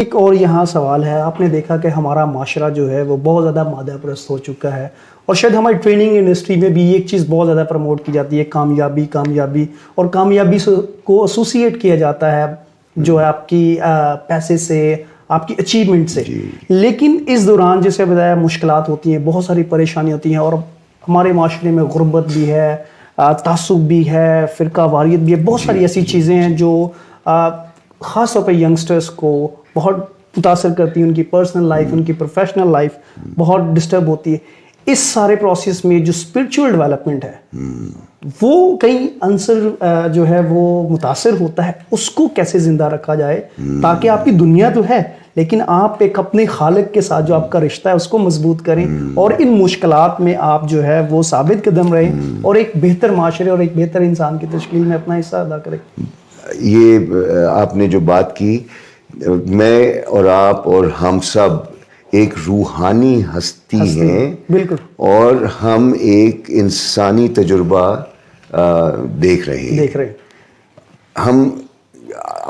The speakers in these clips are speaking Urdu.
ایک اور یہاں سوال ہے، آپ نے دیکھا کہ ہمارا معاشرہ جو ہے وہ بہت زیادہ مادہ پرست ہو چکا ہے، اور شاید ہماری ٹریننگ انڈسٹری میں بھی ایک چیز بہت زیادہ پروموٹ کی جاتی ہے، کامیابی اور کامیابی کو ایسوسیٹ کیا جاتا ہے جو ہے آپ کی پیسے سے، آپ کی اچیومنٹ سے. لیکن اس دوران جیسے بتایا مشکلات ہوتی ہیں، بہت ساری پریشانی ہوتی ہیں، اور ہمارے معاشرے میں غربت بھی ہے، تعصب بھی ہے، فرقہ واریت بھی ہے، بہت ساری ایسی چیزیں ہیں جو خاص طور پہ ینگسٹرز کو بہت متاثر کرتی ہیں، ان کی پرسنل لائف، ان کی پروفیشنل لائف بہت ڈسٹرب ہوتی ہے. اس سارے پروسیس میں جو اسپرچول ڈیولپمنٹ ہے وہ کئی عنصر جو ہے وہ متاثر ہوتا ہے، اس کو کیسے زندہ رکھا جائے تاکہ آپ کی دنیا تو ہے لیکن آپ ایک اپنے خالق کے ساتھ جو آپ کا رشتہ ہے اس کو مضبوط کریں، اور ان مشکلات میں آپ جو ہے وہ ثابت قدم رہیں اور ایک بہتر معاشرے اور ایک بہتر انسان کی تشکیل میں اپنا حصہ ادا کریں. یہ آپ نے جو بات کی، میں اور آپ اور ہم سب ایک روحانی ہستی ہیں، بالکل، اور ہم ایک انسانی تجربہ دیکھ رہے ہیں. ہم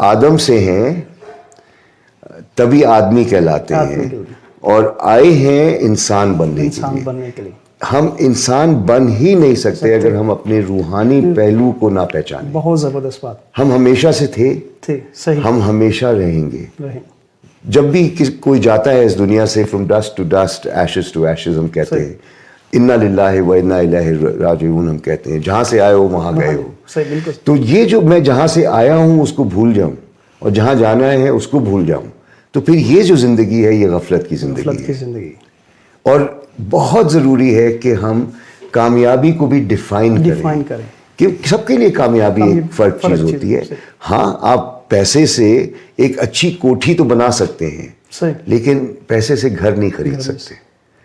آدم سے ہیں تبھی آدمی کہلاتے ہیں، اور آئے ہیں انسان بننے کے لیے. ہم انسان بن ہی نہیں سکتے اگر ہم اپنے روحانی پہلو کو نہ پہچانیں. بہت زبردست بات. ہم ہمیشہ سے تھے، صحیح، ہم ہمیشہ رہیں گے. جب بھی کوئی جاتا ہے اس دنیا سے، from dust to dust, ashes to ashes, ہم کہتے ہیں انا للہ و انا الیہ راجعون. ہم کہتے ہیں جہاں سے آئے ہو وہاں گئے ہو. تو یہ جو میں جہاں سے آیا ہوں اس کو بھول جاؤں اور جہاں جانا ہے اس کو بھول جاؤں، تو پھر یہ جو زندگی ہے یہ غفلت کی زندگی ہے. اور بہت ضروری ہے کہ ہم کامیابی کو بھی ڈیفائن کریں کہ سب کے لیے کامیابی ایک فرق چیز ہوتی ہے. ہاں، آپ پیسے سے ایک اچھی کوٹھی تو بنا سکتے ہیں، لیکن پیسے سے گھر نہیں خرید سکتے.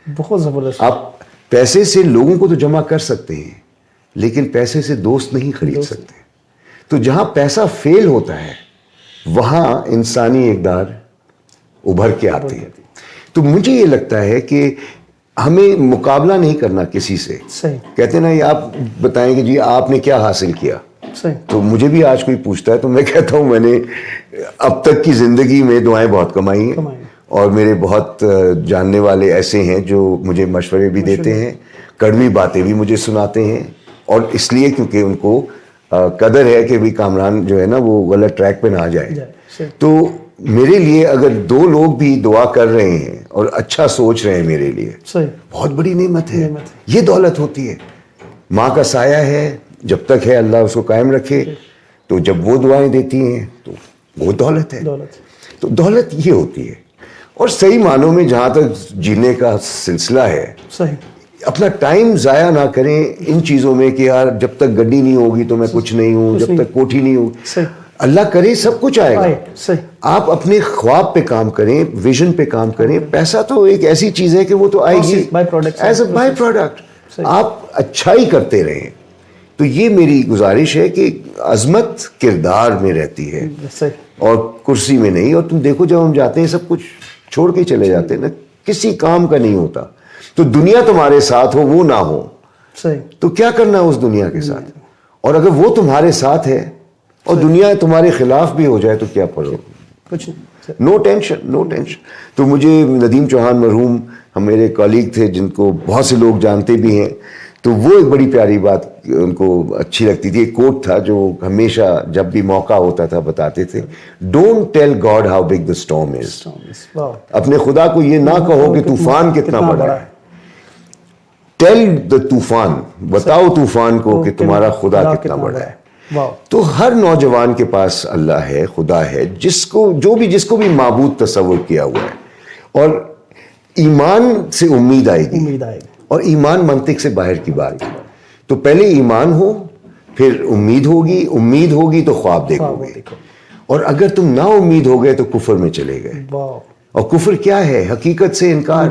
بہت زبردست. آپ پیسے سے لوگوں کو تو جمع کر سکتے ہیں لیکن پیسے سے دوست نہیں خرید سکتے. تو جہاں پیسہ فیل ہوتا ہے وہاں انسانی اقدار ابھر کے آتے ہیں. تو مجھے یہ لگتا ہے کہ ہمیں مقابلہ نہیں کرنا کسی سے. کہتے ہیں نا، یہ آپ بتائیں کہ جی آپ نے کیا حاصل کیا، تو مجھے بھی آج کوئی پوچھتا ہے تو میں کہتا ہوں میں نے اب تک کی زندگی میں دعائیں بہت کمائی ہیں، اور میرے بہت جاننے والے ایسے ہیں جو مجھے مشورے بھی دیتے ہیں، کڑوی باتیں بھی مجھے سناتے ہیں، اور اس لیے کیونکہ ان کو قدر ہے کہ بھی کامران جو ہے نا وہ غلط ٹریک پہ نہ آ جائے. تو میرے لیے اگر دو لوگ بھی دعا کر رہے ہیں اور اچھا سوچ رہے ہیں میرے لیے، بہت بڑی نعمت ہے. یہ دولت ہوتی ہے. ماں کا سایہ ہے، جب تک ہے اللہ اس کو قائم رکھے، تو جب وہ دعائیں دیتی ہیں تو وہ دولت ہے. تو دولت یہ ہوتی ہے. اور صحیح معنوں میں جہاں تک جینے کا سلسلہ ہے، اپنا ٹائم ضائع نہ کریں ان چیزوں میں کہ یار جب تک گڈی نہیں ہوگی تو میں کچھ نہیں ہوں، جب تک کوٹھی نہیں ہوگی. اللہ کرے سب کچھ آئے گا. آپ اپنے خواب پہ کام کریں، ویژن پہ کام کریں. پیسہ تو ایک ایسی چیز ہے کہ وہ تو آئے گی ایز اے بائی پروڈکٹ. آپ اچھائی کرتے رہیں. تو یہ میری گزارش ہے کہ عظمت کردار میں رہتی ہے اور کرسی میں نہیں. اور تم دیکھو جب ہم جاتے ہیں سب کچھ چھوڑ کے چلے جاتے ہیں نا، کسی کام کا نہیں ہوتا. تو دنیا تمہارے ساتھ ہو وہ نہ ہو تو کیا کرنا ہے اس دنیا کے ساتھ. اور اگر وہ تمہارے ساتھ ہے اور دنیا تمہارے خلاف بھی ہو جائے تو کیا پڑھو. No tension. تو مجھے ندیم چوہان مرحوم ہم میرے کالیگ تھے جن کو بہت سے لوگ جانتے بھی ہیں، تو وہ ایک بڑی پیاری بات ان کو اچھی لگتی تھی. ایک کوٹ تھا جو ہمیشہ جب بھی موقع ہوتا تھا بتاتے تھے، don't tell God how big the storm is. اپنے خدا کو یہ نہ کہو کہ طوفان کتنا بڑا ہے. ٹیل دا طوفان، بتاؤ طوفان کو کہ تمہارا خدا کتنا بڑا ہے. تو ہر نوجوان کے پاس اللہ ہے، خدا ہے، جس کو بھی معبود تصور کیا ہوا ہے. اور ایمان سے امید آئے گی، اور ایمان منطق سے باہر کی بات ہے. تو پہلے ایمان ہو، پھر امید ہوگی تو خواب دیکھو گے. اور اگر تم نا امید ہو گئے تو کفر میں چلے گئے. اور کفر کیا ہے؟ حقیقت سے انکار.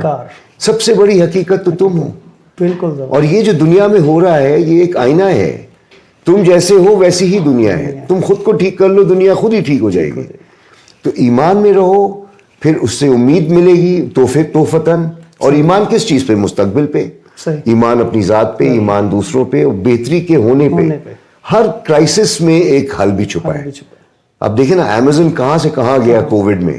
سب سے بڑی حقیقت تو تم ہو. بالکل. اور یہ جو دنیا میں ہو رہا ہے یہ ایک آئینہ ہے. تم جیسے ہو ویسی ہی دنیا ہے. تم خود کو ٹھیک کر لو، دنیا خود ہی ٹھیک ہو جائے گی. تو ایمان میں رہو، پھر اس سے امید ملے گی توفتاً. اور ایمان کس چیز پہ؟ مستقبل پہ. ایمان اپنی ذات پہ، ایمان دوسروں پہ، اور بہتری کے ہونے پہ. ہر کرائسس میں ایک حل بھی چھپا ہے. اب دیکھیں نا، امیزن کہاں سے کہاں گیا کووڈ میں.